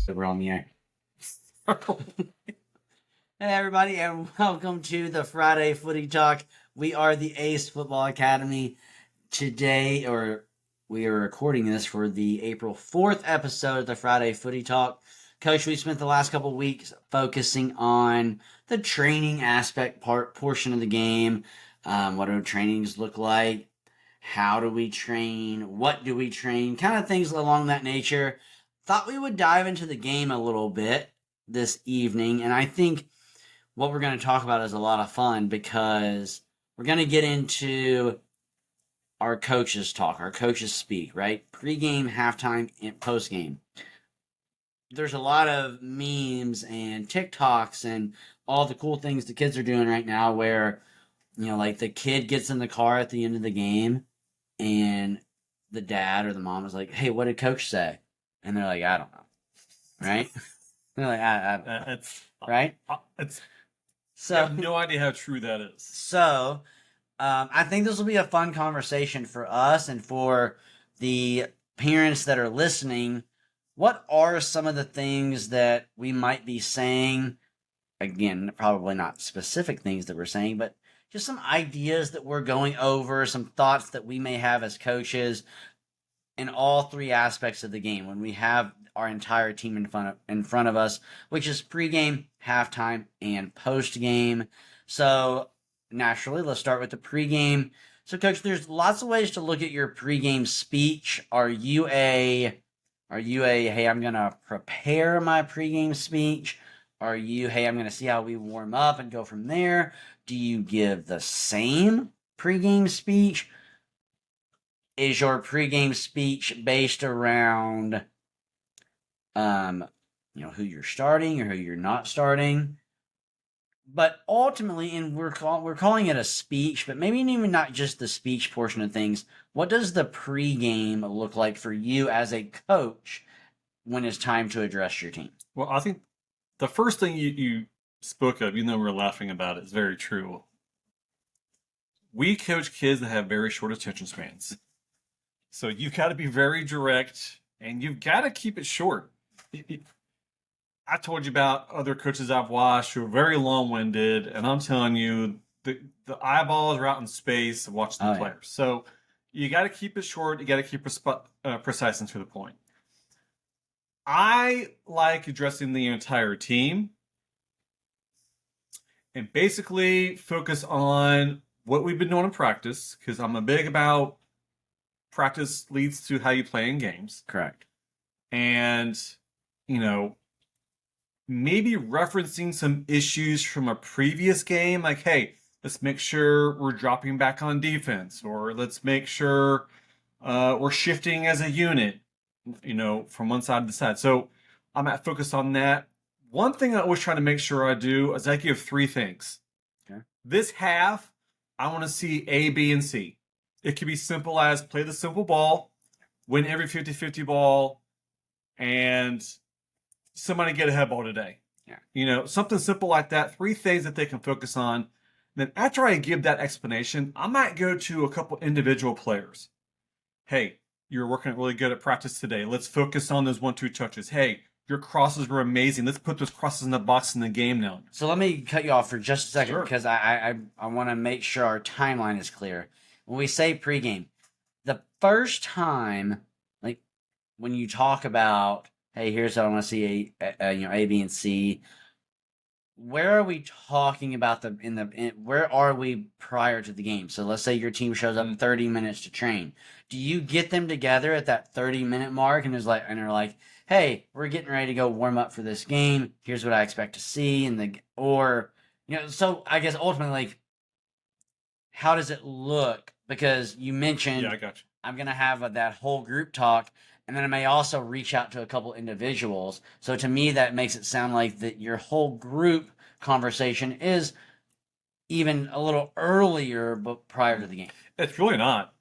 We're on the air. Hey everybody, and welcome to the Friday Footy Talk. We are the A.C.E Football Academy. Today, or we are recording this for the April 4th episode of the Friday Footy Talk. Coach, we spent the last couple of weeks focusing on the training aspect portion of the game. What do trainings look like? How do we train? What do we train? Kind of things along that nature. Thought we would dive into the game a little bit this evening, and I think what we're going to talk about is a lot of fun because we're going to get into our coaches talk, our coaches speak, right? Pre-game, halftime, and post-game. There's a lot of memes and TikToks and all the cool things the kids are doing right now where, like the kid gets in the car at the end of the game and the dad or the mom is like, hey, what did coach say? And they're like, I don't know. Right? They're like, I don't know. Right? I have no idea how true that is. So, I think this will be a fun conversation for us and for the parents that are listening. What are some of the things that we might be saying? Again, probably not specific things that we're saying, but just some ideas that we're going over, some thoughts that we may have as coaches in all three aspects of the game when we have our entire team in front of us, which is pregame, halftime, and postgame. So naturally, let's start with the pregame. So, Coach, there's lots of ways to look at your pregame speech. Are you a hey, I'm gonna prepare my pregame speech? Are you, hey, I'm gonna see how we warm up and go from there? Do you give the same pregame speech? Is your pregame speech based around who you're starting or who you're not starting? But ultimately, and we're calling it a speech, but maybe even not just the speech portion of things. What does the pregame look like for you as a coach when it's time to address your team? Well, I think the first thing you spoke of, even though we were laughing about it, is very true. We coach kids that have very short attention spans. So you've got to be very direct and you've got to keep it short. I told you about other coaches I've watched who are very long-winded, and I'm telling you, the eyeballs are out in space watching the players. So you got to keep it short. You got to keep precise and to the point. I like addressing the entire team and basically focus on what we've been doing in practice, because I'm a big about practice leads to how you play in games. Correct. And, maybe referencing some issues from a previous game, like, hey, let's make sure we're dropping back on defense, or let's make sure we're shifting as a unit, from one side to the side. So I'm at focus on that. One thing I always try to make sure I do is I give three things. Okay. This half, I want to see A, B, and C. It could be simple as play the simple ball, win every 50-50 ball, and somebody get a head ball today. Yeah. Something simple like that. Three things that they can focus on. Then after I give that explanation, I might go to a couple individual players. Hey, you're working really good at practice today. Let's focus on those 1-2 touches. Hey, your crosses were amazing. Let's put those crosses in the box in the game now. So let me cut you off for just a second. Sure. Because I want to make sure our timeline is clear. When we say pregame, the first time, like when you talk about, hey, here's how I want to see A, B, and C. Where are we talking about where are we prior to the game? So let's say your team shows up 30 minutes to train. Do you get them together at that 30-minute mark and they're like, hey, we're getting ready to go warm up for this game. Here's what I expect to see, so I guess ultimately, like, how does it look? Because you mentioned, yeah, I got you. I'm gonna have that whole group talk. And then I may also reach out to a couple individuals. So to me, that makes it sound like that your whole group conversation is even a little earlier, but prior to the game. It's really not.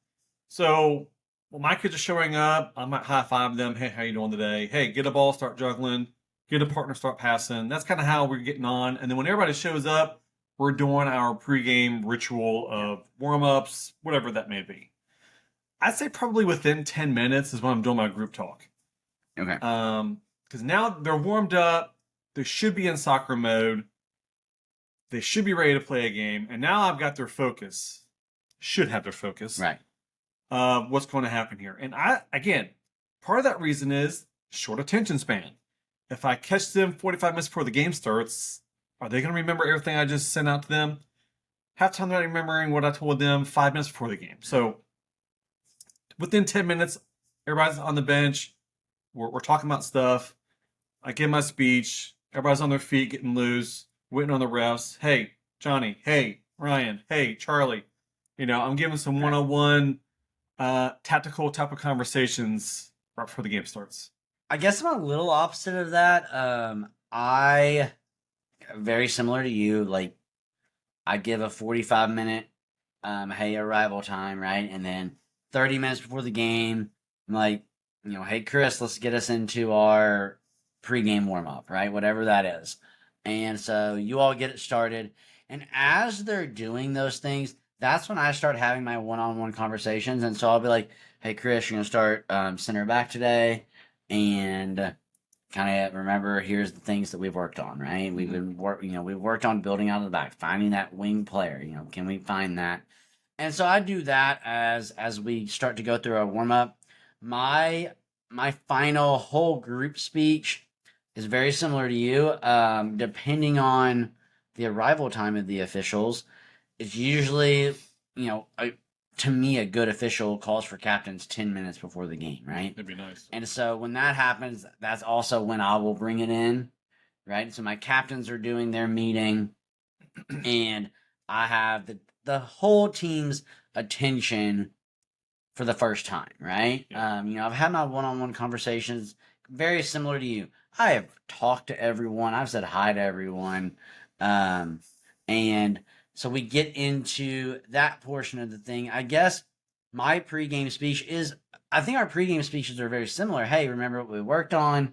So when my kids are showing up, I might high five them. Hey, how you doing today? Hey, get a ball, start juggling. Get a partner, start passing. That's kind of how we're getting on. And then when everybody shows up, we're doing our pregame ritual of warm-ups, whatever that may be. I'd say probably within 10 minutes is when I'm doing my group talk. Okay. Because now they're warmed up. They should be in soccer mode. They should be ready to play a game. And now I've got their focus. Should have their focus. Right. What's going to happen here. And again, part of that reason is short attention span. If I catch them 45 minutes before the game starts, are they going to remember everything I just sent out to them? Half time they're not remembering what I told them 5 minutes before the game. So within 10 minutes, everybody's on the bench. We're talking about stuff. I give my speech. Everybody's on their feet, getting loose, waiting on the refs. Hey, Johnny. Hey, Ryan. Hey, Charlie. I'm giving some one-on-one tactical type of conversations right before the game starts. I guess I'm a little opposite of that. I very similar to you. Like, I give a 45-minute, hey, arrival time, right? And then 30 minutes before the game, I'm like, hey, Chris, let's get us into our pregame warm-up, right? Whatever that is. And so you all get it started. And as they're doing those things, that's when I start having my one-on-one conversations. And so I'll be like, hey, Chris, you're going to start center back today. And kind of remember, here's the things that we've worked on, right? We've been we've worked on building out of the back, finding that wing player. Can we find that? And so I do that as we start to go through our warm up. My final whole group speech is very similar to you. Depending on the arrival time of the officials, it's usually to me, a good official calls for captains 10 minutes before the game, right? That'd be nice. And so when that happens, that's also when I will bring it in, right? So my captains are doing their meeting, and I have the whole team's attention for the first time, right? Yeah. I've had my one-on-one conversations very similar to you. I have talked to everyone. I've said hi to everyone. And so we get into that portion of the thing. I guess my pregame speech I think our pregame speeches are very similar. Hey, remember what we worked on?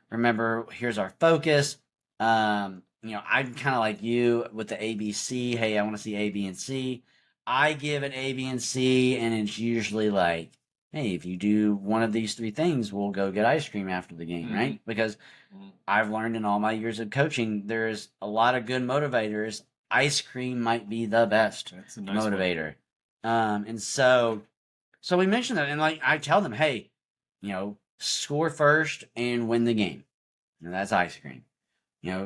Remember, here's our focus. I'm kind of like you with the ABC. Hey, I want to see A, B, and C. I give an A, B, and C, and it's usually like, hey, if you do one of these three things, we'll go get ice cream after the game, right? Because I've learned in all my years of coaching, there's a lot of good motivators. Ice cream might be the best motivator. And so we mentioned that, and like I tell them, hey, score first and win the game. That's ice cream.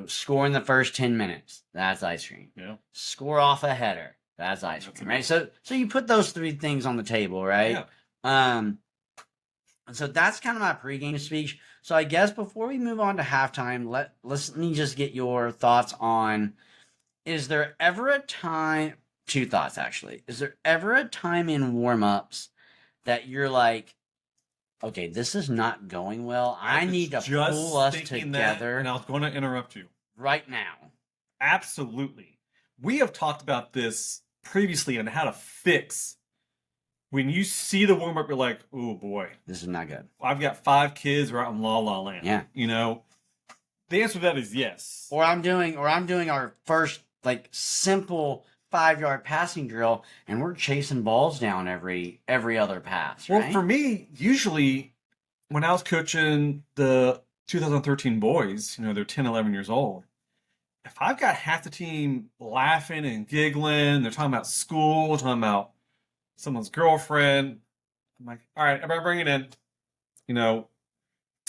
Score in the first 10 minutes. That's ice cream. Yeah. Score off a header. That's ice cream, right? So you put those three things on the table, right? Yeah. So that's kind of my pregame speech. So I guess before we move on to halftime, let me just get your thoughts on, is there ever a time, two thoughts actually, is there ever a time in warm-ups that you're like, okay, this is not going well. I need to pull us together. And I was going to interrupt you. Right now. Absolutely. We have talked about this previously on how to fix. When you see the warm-up, you're like, oh boy. This is not good. I've got 5 kids who are out in La La Land. Yeah. The answer to that is yes. Or I'm doing our first simple 5-yard passing drill, and we're chasing balls down every other pass. Right? Well, for me, usually when I was coaching the 2013 boys, they're 10, 11 years old. If I've got half the team laughing and giggling, they're talking about school, talking about someone's girlfriend, I'm like, all right, everybody bring it in.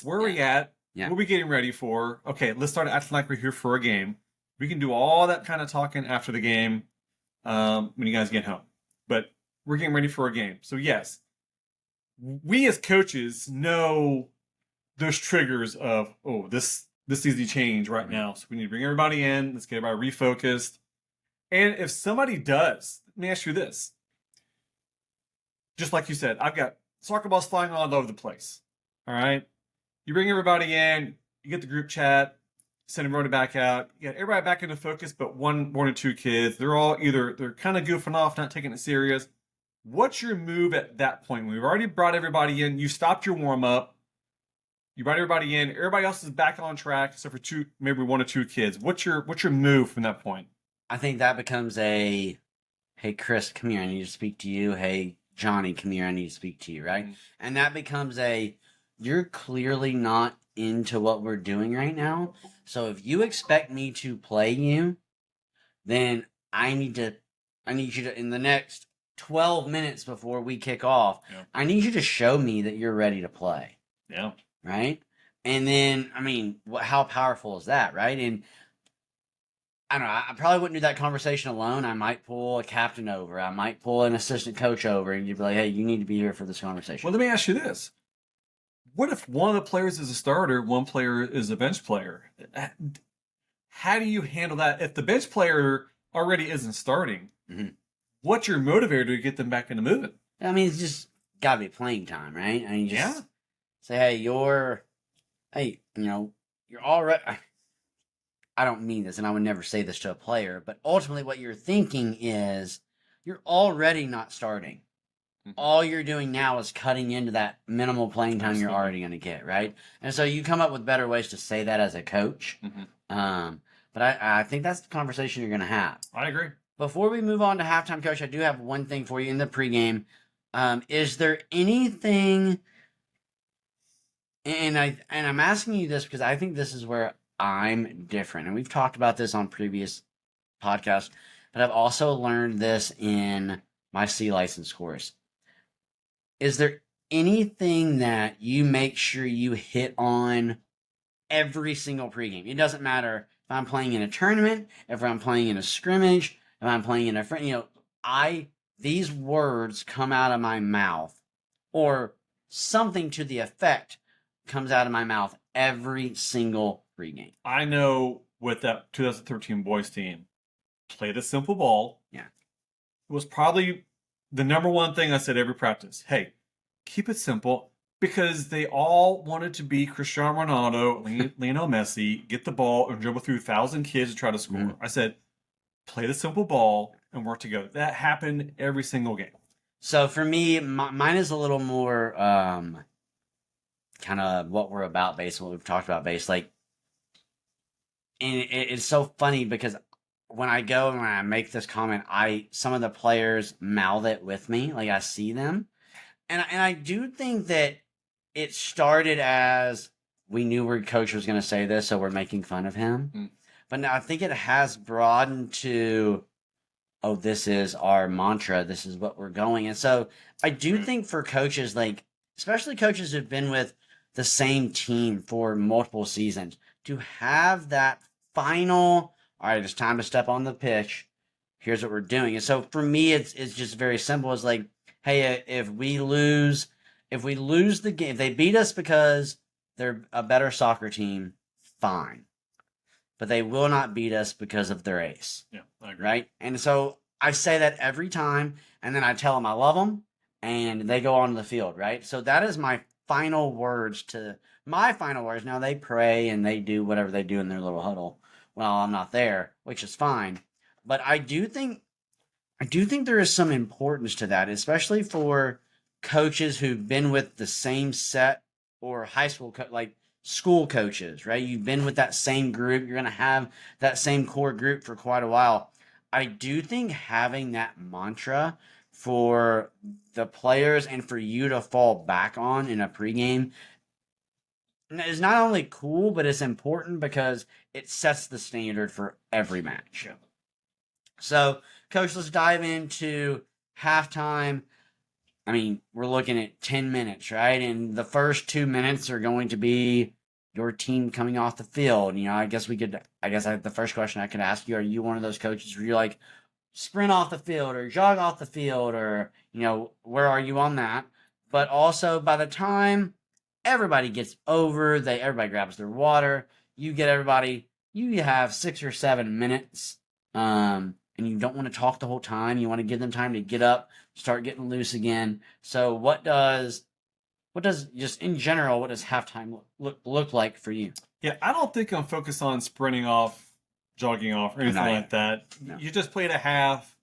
Where are we at? Yeah. What are we getting ready for? Okay, let's start acting like we're here for a game. We can do all that kind of talking after the game when you guys get home. But we're getting ready for a game. So yes, we as coaches know those triggers of, oh, this needs to change right now. So we need to bring everybody in. Let's get everybody refocused. And if somebody does, let me ask you this. Just like you said, I've got soccer balls flying all over the place. All right? You bring everybody in, you get the group chat, send everybody back out, you get everybody back into focus, but one or two kids. They're all they're kind of goofing off, not taking it serious. What's your move at that point? We've already brought everybody in. You stopped your warm-up. You brought everybody in. Everybody else is back on track, except for maybe 1 or 2 kids. What's your move from that point? I think that becomes hey, Chris, come here. I need to speak to you. Hey, Johnny, come here. I need to speak to you, right? Mm-hmm. And that becomes you're clearly not into what we're doing right now. So if you expect me to play you, then I need you to, in the next 12 minutes before we kick off, Yeah. I need you to show me that you're ready to play. Yeah. Right? And then, I mean, how powerful is that, right? And I don't know. I probably wouldn't do that conversation alone. I might pull a captain over. I might pull an assistant coach over, and you'd be like, "Hey, you need to be here for this conversation." Well, let me ask you this: what if one of the players is a starter, one player is a bench player? How do you handle that? If the bench player already isn't starting, what's your motivator to get them back into moving? I mean, it's just gotta be playing time, right? I mean, just say, "Hey, you're already." I don't mean this, and I would never say this to a player, but ultimately, what you're thinking is you're already not starting. All you're doing now is cutting into that minimal playing time you're already going to get, right? And so you come up with better ways to say that as a coach. But I think that's the conversation you're going to have. I agree. Before we move on to halftime, Coach, I do have one thing for you in the pregame. Is there anything? And I'm asking you this because I think this is where I'm different, and we've talked about this on previous podcasts, but I've also learned this in my C license course. Is there anything that you make sure you hit on every single pregame? It doesn't matter if I'm playing in a tournament, if I'm playing in a scrimmage, if I'm playing in a friend. These words come out of my mouth, or something to the effect comes out of my mouth every single pregame. I know with that 2013 boys team, play the simple ball. Yeah. It was probably the number one thing I said every practice. Hey, keep it simple, because they all wanted to be Cristiano Ronaldo, Lionel Messi, get the ball and dribble through 1,000 kids to try to score. I said, play the simple ball and work together. That happened every single game. So for me, mine is a little more kind of what we're about based on what we've talked about based. Like, and it's so funny because when I go and when I make this comment, some of the players mouth it with me. Like, I see them. And I do think that it started as we knew our coach was going to say this, so we're making fun of him. But now I think it has broadened to, oh, this is our mantra. This is what we're going. And so I do think for coaches, like, especially coaches who've been with the same team for multiple seasons, to have that final, all right, it's time to step on the pitch. Here's what we're doing. And so for me, it's just very simple. It's like, hey, if we lose the game, if they beat us because they're a better soccer team, fine. But they will not beat us because of their ace. Yeah, I agree. Right? And so I say that every time, and then I tell them I love them, and they go on to the field, right? So that is my final words. Now they pray and they do whatever they do in their little huddle while I'm not there, which is fine. But I do think there is some importance to that, especially for coaches who've been with the same set, or high school, like school coaches, right? You've been with that same group. You're going to have that same core group for quite a while. I do think having that mantra for the players and for you to fall back on in a pregame is not only cool, but it's important because it sets the standard for every match. Yeah. So, Coach, let's dive into halftime. I mean, we're looking at 10 minutes, right? And the first 2 minutes are going to be your team coming off the field. The first question I could ask you, are you one of those coaches where you're like, sprint off the field or jog off the field, or, where are you on that? But also, by the time everybody gets over, everybody grabs their water, you have 6 or 7 minutes, and you don't want to talk the whole time. You want to give them time to get up, start getting loose again. So what does just in general, what does halftime look like for you? Yeah, I don't think I'm focused on sprinting off, jogging off, or anything like that. No. You just played a half,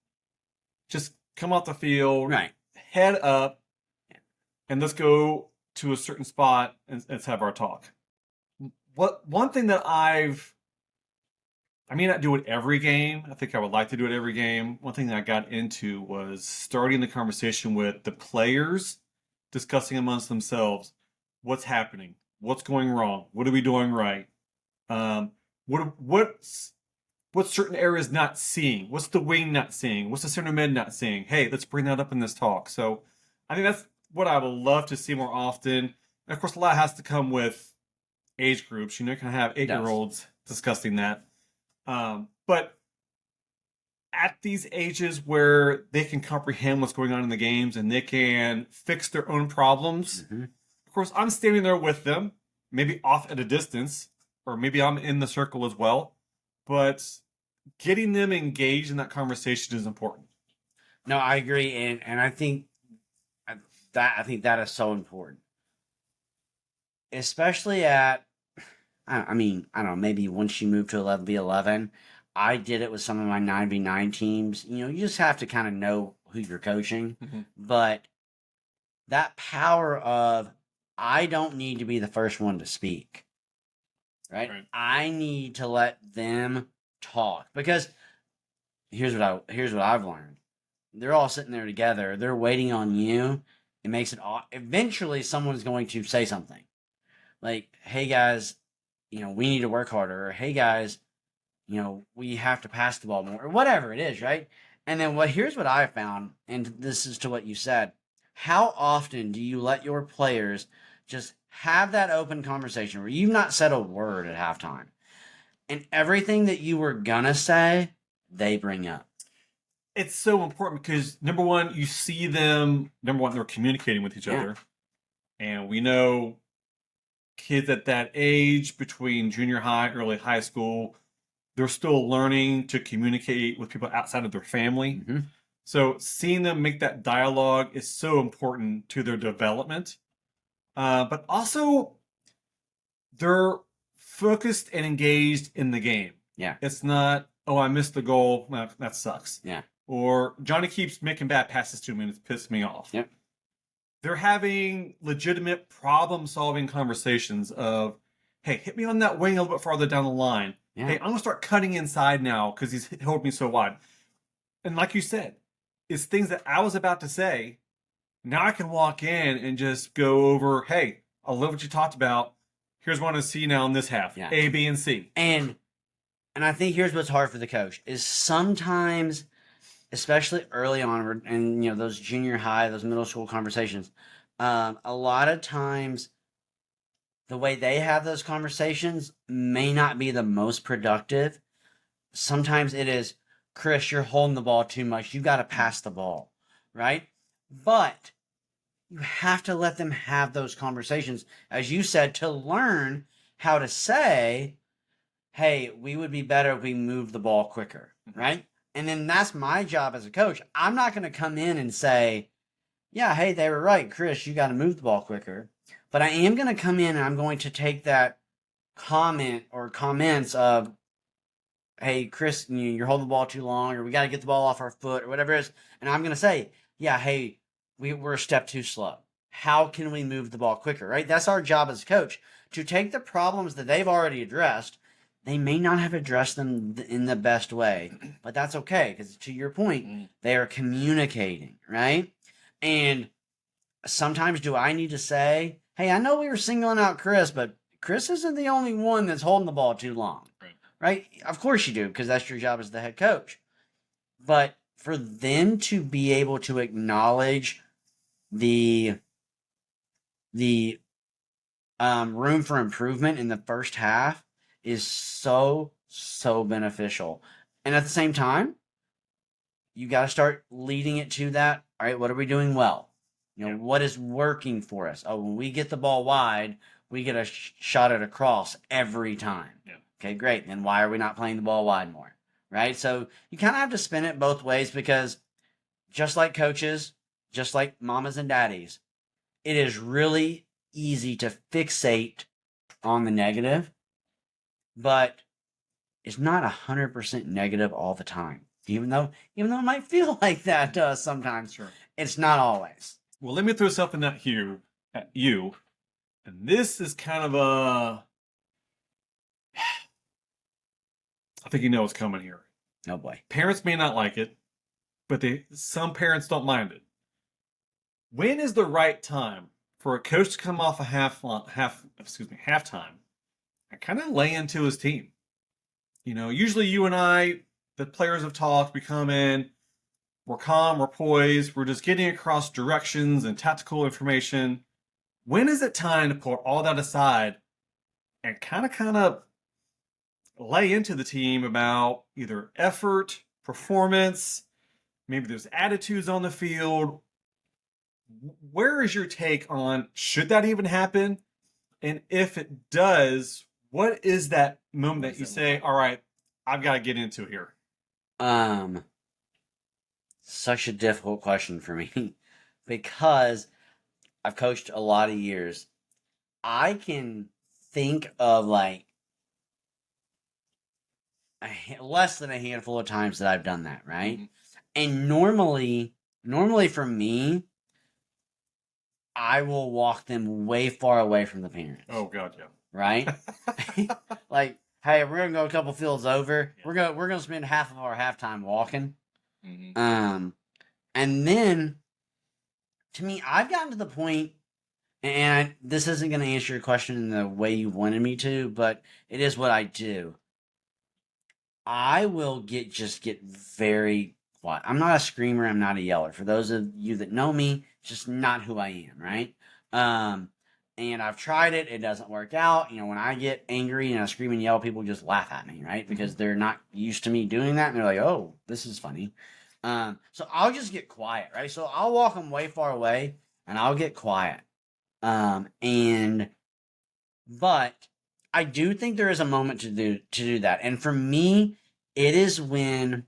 just come off the field, right, head up, and let's go to a certain spot and let's have our talk. One thing that I may not do it every game. I think I would like to do it every game. One thing that I got into was starting the conversation with the players discussing amongst themselves, what's happening, what's going wrong, what are we doing right, what's certain areas not seeing, what's the wing not seeing, what's the center mid not seeing. Hey, let's bring that up in this talk. So I think that's what I would love to see more often. And of course, a lot has to come with age groups. You can have 8-year-olds discussing that. But at these ages where they can comprehend what's going on in the games and they can fix their own problems, of course, I'm standing there with them, maybe off at a distance, or maybe I'm in the circle as well. But getting them engaged in that conversation is important. No, I agree, and I think that is so important, especially at. I mean, I don't know. Maybe once you move to 11v11, I did it with some of my 9v9 teams. You just have to kind of know who you're coaching, but that power of I don't need to be the first one to speak. Right? I need to let them talk because here's what I've learned. They're all sitting there together. They're waiting on you. It makes it eventually someone's going to say something like, "Hey guys, we need to work harder." Or, "Hey guys, we have to pass the ball more," or whatever it is, right? And then here's what I found, and this is to what you said. How often do you let your players just have that open conversation where you've not said a word at halftime, and everything that you were gonna say, they bring up? It's so important because number one, you see them. Number one, they're communicating with each other, and we know kids at that age between junior high, early high school, they're still learning to communicate with people outside of their family. So seeing them make that dialogue is so important to their development. But also, they're focused and engaged in the game. Yeah. It's not, oh, I missed the goal. Well, that sucks. Yeah. Or Johnny keeps making bad passes to me and it's pissed me off. Yep. They're having legitimate problem-solving conversations of, hey, hit me on that wing a little bit farther down the line. Yeah. Hey, I'm going to start cutting inside now because he's held me so wide. And like you said, it's things that I was about to say. Now I can walk in and just go over, hey, I love what you talked about. Here's what I see now in this half. Yeah. A, B, and C. And I think here's what's hard for the coach is sometimes, especially early on, and those junior high, those middle school conversations, a lot of times the way they have those conversations may not be the most productive. Sometimes it is, "Chris, you're holding the ball too much. You got to pass the ball," right? But you have to let them have those conversations, as you said, to learn how to say, "Hey, we would be better if we moved the ball quicker," right? And then that's my job as a coach. I'm not going to come in and say, "Yeah, hey, they were right, Chris, you got to move the ball quicker." But I am going to come in and I'm going to take that comment or comments of, "Hey, Chris, you're holding the ball too long," or "We got to get the ball off our foot," or whatever it is. And I'm going to say, "Yeah, hey, we're a step too slow. How can we move the ball quicker?" Right? That's our job as a coach, to take the problems that they've already addressed. They may not have addressed them in the best way, but that's okay because, to your point, they are communicating, right? And sometimes do I need to say, "Hey, I know we were singling out Chris, but Chris isn't the only one that's holding the ball too long." Right? Of course you do, because that's your job as the head coach. But for them to be able to acknowledge the room for improvement in the first half is so beneficial. And at the same time, you got to start leading it to that. All right, what are we doing well? What is working for us? Oh, when we get the ball wide, we get a shot at a cross every time. Yeah. Okay, great. Then why are we not playing the ball wide more? Right? So you kind of have to spin it both ways, because just like coaches, just like mamas and daddies, it is really easy to fixate on the negative, but it's not 100% negative all the time. Even though it might feel like that sometimes. Sure. It's not always. Well, let me throw something at you. And this is kind of a... I think you know what's coming here. Oh boy. Parents may not like it, but some parents don't mind it. When is the right time for a coach to come off a halftime and kind of lay into his team. Usually you and I, the players have talked, we come in, we're calm, we're poised, we're just getting across directions and tactical information. When is it time to put all that aside and kind of lay into the team about either effort, performance, maybe there's attitudes on the field? Where is your take on should that even happen? And if it does, what is that moment that you say, all right, I've got to get into here? Such a difficult question for me because I've coached a lot of years. I can think of like less than a handful of times that I've done that, right? Mm-hmm. And normally for me, I will walk them way far away from the parents. Oh God, yeah. Right? Like, hey, we're gonna go a couple fields over. Yeah. We're gonna spend half of our halftime walking. Mm-hmm. And then to me, I've gotten to the point, and this isn't gonna answer your question in the way you wanted me to, but it is what I do. I will get very quiet. I'm not a screamer. I'm not a yeller. For those of you that know me, it's just not who I am, right? And I've tried it. It doesn't work out. When I get angry and I scream and yell, people just laugh at me, right? Because they're not used to me doing that. And they're like, oh, this is funny. So I'll just get quiet, right? So I'll walk them way far away and I'll get quiet. But I do think there is a moment to do that. And for me, it is when,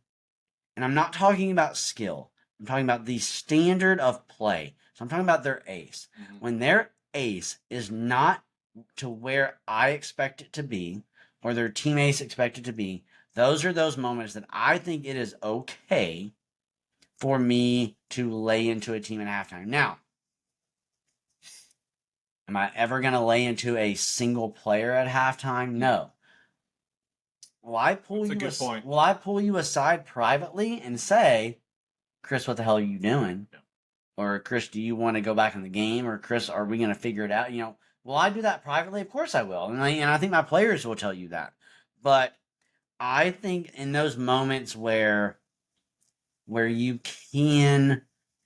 and I'm not talking about skill. I'm talking about the standard of play. So I'm talking about their ace. Mm-hmm. When their ace is not to where I expect it to be, or their teammates expect it to be, those are those moments that I think it is okay for me to lay into a team at halftime. Now, am I ever going to lay into a single player at halftime? No. Will I pull you aside privately and say, Chris, what the hell are you doing? Yeah. Or Chris, do you want to go back in the game? Or Chris, are we going to figure it out? Will I do that privately? Of course I will. And I think my players will tell you that. But I think in those moments where you can,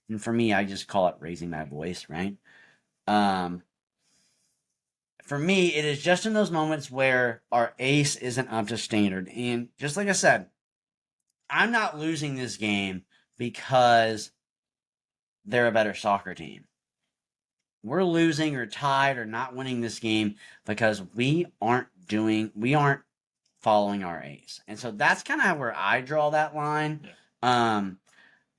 and for me, I just call it raising my voice, right? For me, it is just in those moments where our ace isn't up to standard. And just like I said, I'm not losing this game because they're a better soccer team. We're losing or tied or not winning this game because we aren't following our ace. And so that's kind of where I draw that line. Yeah.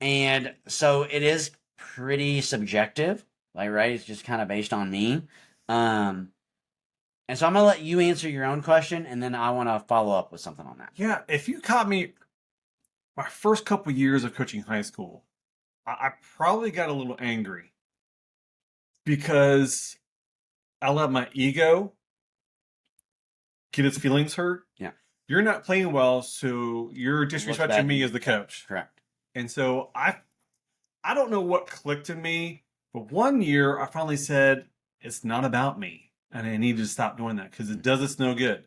And so it is pretty subjective, right? It's just kind of based on me. And so I'm going to let you answer your own question, and then I want to follow up with something on that. Yeah, if you caught me my first couple years of coaching high school, I probably got a little angry because I let my ego get its feelings hurt. Yeah. You're not playing well, so you're disrespecting me as the coach. Correct. And so I don't know what clicked in me, but one year I finally said, it's not about me. And I needed to stop doing that because it does us no good.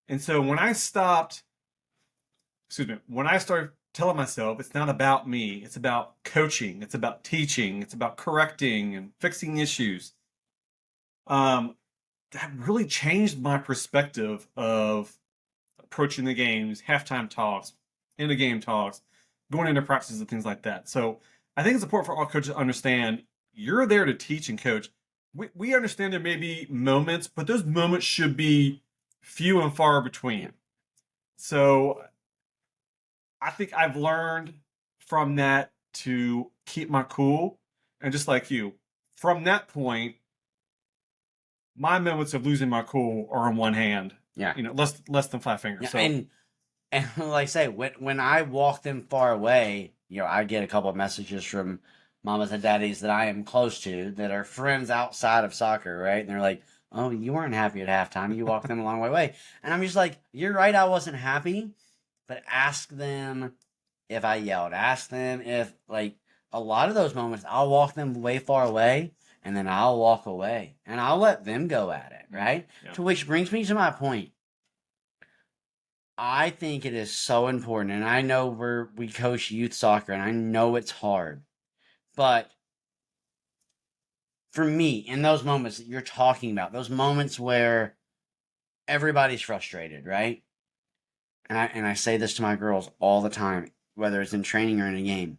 And so when I started telling myself it's not about me, it's about coaching, it's about teaching, it's about correcting and fixing issues, that really changed my perspective of approaching the games, halftime talks, end of game talks, going into practices and things like that. So I think it's important for all coaches to understand you're there to teach and coach. We understand there may be moments, but those moments should be few and far between. So I think I've learned from that to keep my cool. And just like you, from that point, my moments of losing my cool are on one hand. Yeah. Less than 5 fingers. Yeah, so. And like I say, when I walk them far away, I get a couple of messages from mamas and daddies that I am close to that are friends outside of soccer, right? And they're like, oh, you weren't happy at halftime. You walked them a long way away. And I'm just like, you're right, I wasn't happy. But ask them if I yelled. Ask them if, a lot of those moments, I'll walk them way far away. and then I'll walk away and I'll let them go at it, right? Yeah. To which brings me to my point. I think it is so important, and I know we coach youth soccer, and I know it's hard, but for me, in those moments that you're talking about, those moments where everybody's frustrated, right? And I say this to my girls all the time, whether it's in training or in a game.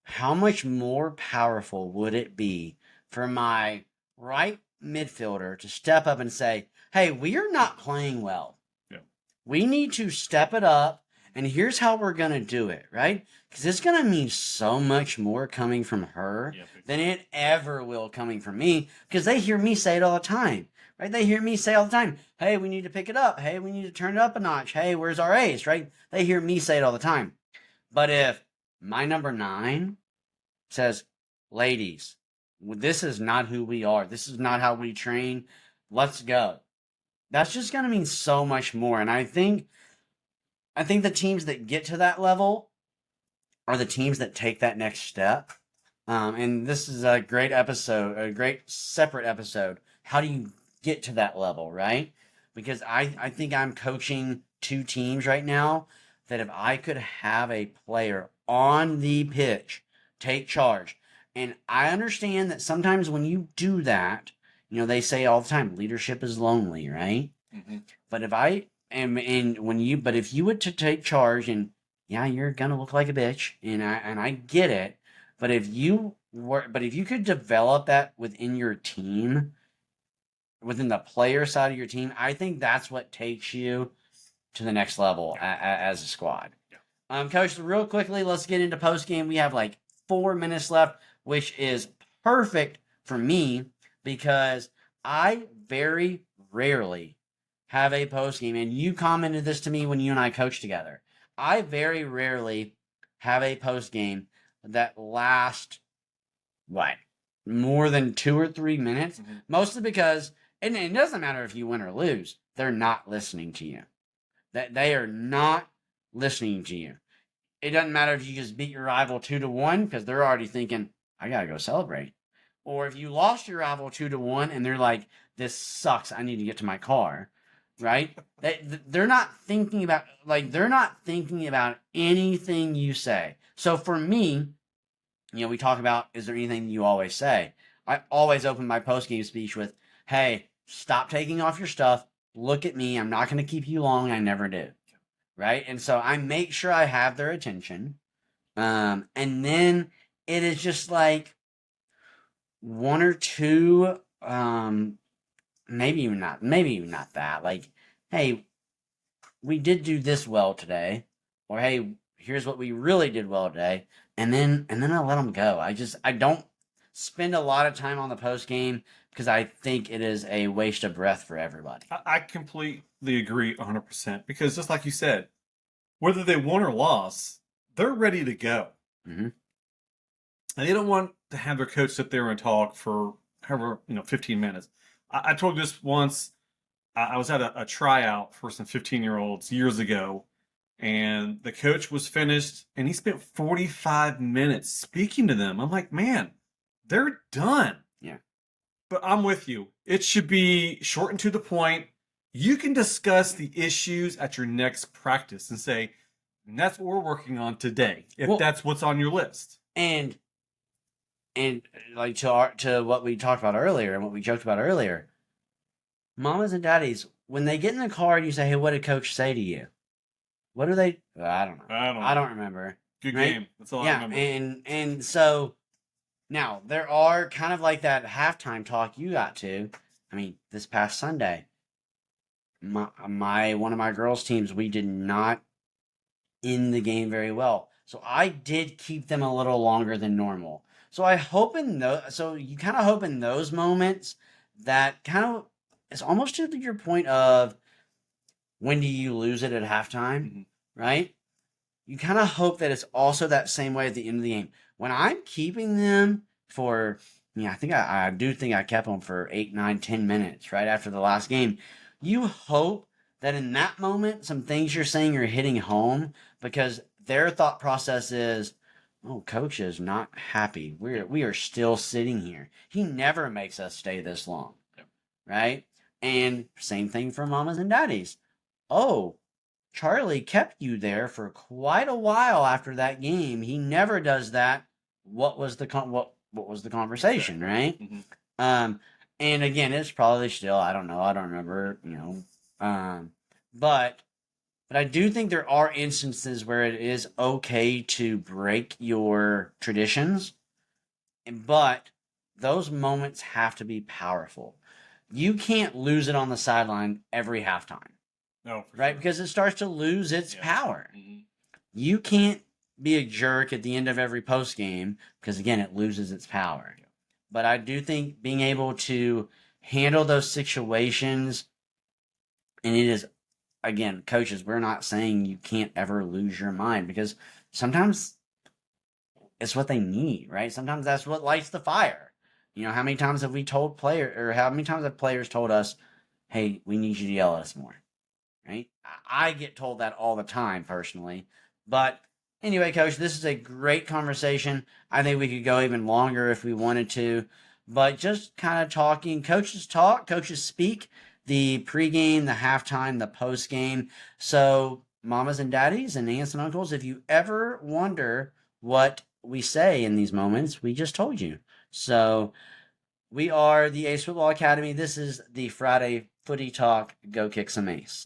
How much more powerful would it be for my right midfielder to step up and say, "Hey, we are not playing well. Yeah. We need to step it up, and here's how we're going to do it," right? Because it's going to mean so much more coming from her than it ever will coming from me, because they hear me say it all the time, right? They hear me say all the time, "Hey, we need to pick it up. Hey, we need to turn it up a notch. Hey, where's our ace," right? They hear me say it all the time. But if my number 9 says, "Ladies, this is not who we are. This is not how we train. Let's go." That's just going to mean so much more. And I think the teams that get to that level are the teams that take that next step. And this is a great episode, a great separate episode. How do you get to that level, right? Because I think I'm coaching 2 teams right now that if I could have a player on the pitch take charge, and I understand that sometimes when you do that, they say all the time, leadership is lonely, right? Mm-hmm. But if you were to take charge, and yeah, you're gonna look like a bitch, and I get it, but if you could develop that within your team, within the player side of your team, I think that's what takes you to the next level as a squad. Yeah. Coach, real quickly, let's get into post game. We have like 4 minutes left, which is perfect for me because I very rarely have a post game, and you commented this to me when you and I coached together. I very rarely have a post game that lasts more than 2 or 3 minutes, mostly because and it doesn't matter if you win or lose, they're not listening to you. That they are not listening to you. It doesn't matter if you just beat your rival 2-1 because they're already thinking, "I gotta go celebrate." Or if you lost your rival 2-1 and they're like, "This sucks. I need to get to my car," right? They're not thinking about anything you say. So for me, we talk about, is there anything you always say? I always open my post game speech with, "Hey, stop taking off your stuff. Look at me. I'm not going to keep you long. I never do." Right? And so I make sure I have their attention. And then it is just like 1 or 2, maybe even not that. Like, "Hey, we did do this well today," or "Hey, here's what we really did well today," and then I let them go. I don't spend a lot of time on the post game because I think it is a waste of breath for everybody. I completely agree 100% because just like you said, whether they won or lost, they're ready to go. Mm-hmm. And they don't want to have their coach sit there and talk for 15 minutes. I told you this once. I was at a tryout for some 15-year-olds years ago, and the coach was finished, and he spent 45 minutes speaking to them. I'm like, man, they're done. Yeah. But I'm with you. It should be short and to the point. You can discuss the issues at your next practice and say, and that's what we're working on today, if that's what's on your list. And like to what we talked about earlier and what we joked about earlier, mamas and daddies, when they get in the car and you say, "Hey, what did coach say to you?" What do they? I don't know. I don't remember. Good right? game. That's all I remember. And so now there are kind of like that halftime talk you got to. I mean, this past Sunday, one of my girls' teams, we did not end the game very well. So I did keep them a little longer than normal. So I hope so you kind of hope in those moments that kind of it's almost to your point of when do you lose it at halftime, right? You kind of hope that it's also that same way at the end of the game. When I'm keeping them for, I think I do think I kept them for 8, 9, 10 minutes right after the last game. You hope that in that moment, some things you're saying are hitting home because their thought process is, Oh, coach is not happy. We are still sitting here. He never makes us stay this long, Yep. right? And same thing for mamas and daddies. Oh, Charlie kept you there for quite a while after that game. He never does that. What was the what was the conversation, Exactly. right? Um, and again, it's probably still, I don't know, I don't remember, um, but I do think there are instances where it is okay to break your traditions, but those moments have to be powerful. You can't lose it on the sideline every halftime, No, for right? sure. Because it starts to lose its Yeah. power. Mhm. You can't be a jerk at the end of every post game because again, it loses its power. Yeah. But I do think being able to handle those situations, and it is again, coaches, we're not saying you can't ever lose your mind because sometimes it's what they need, right? Sometimes that's what lights the fire. How many times have we told player or how many times have players told us, "Hey, we need you to yell at us more." Right? I get told that all the time personally. But anyway, coach, this is a great conversation. I think we could go even longer if we wanted to. But just kind of talking, coaches talk, coaches speak, the pregame, the halftime, the postgame. So, mamas and daddies and aunts and uncles, if you ever wonder what we say in these moments, we just told you. So, we are the Ace Football Academy. This is the Friday Footy Talk. Go kick some ace.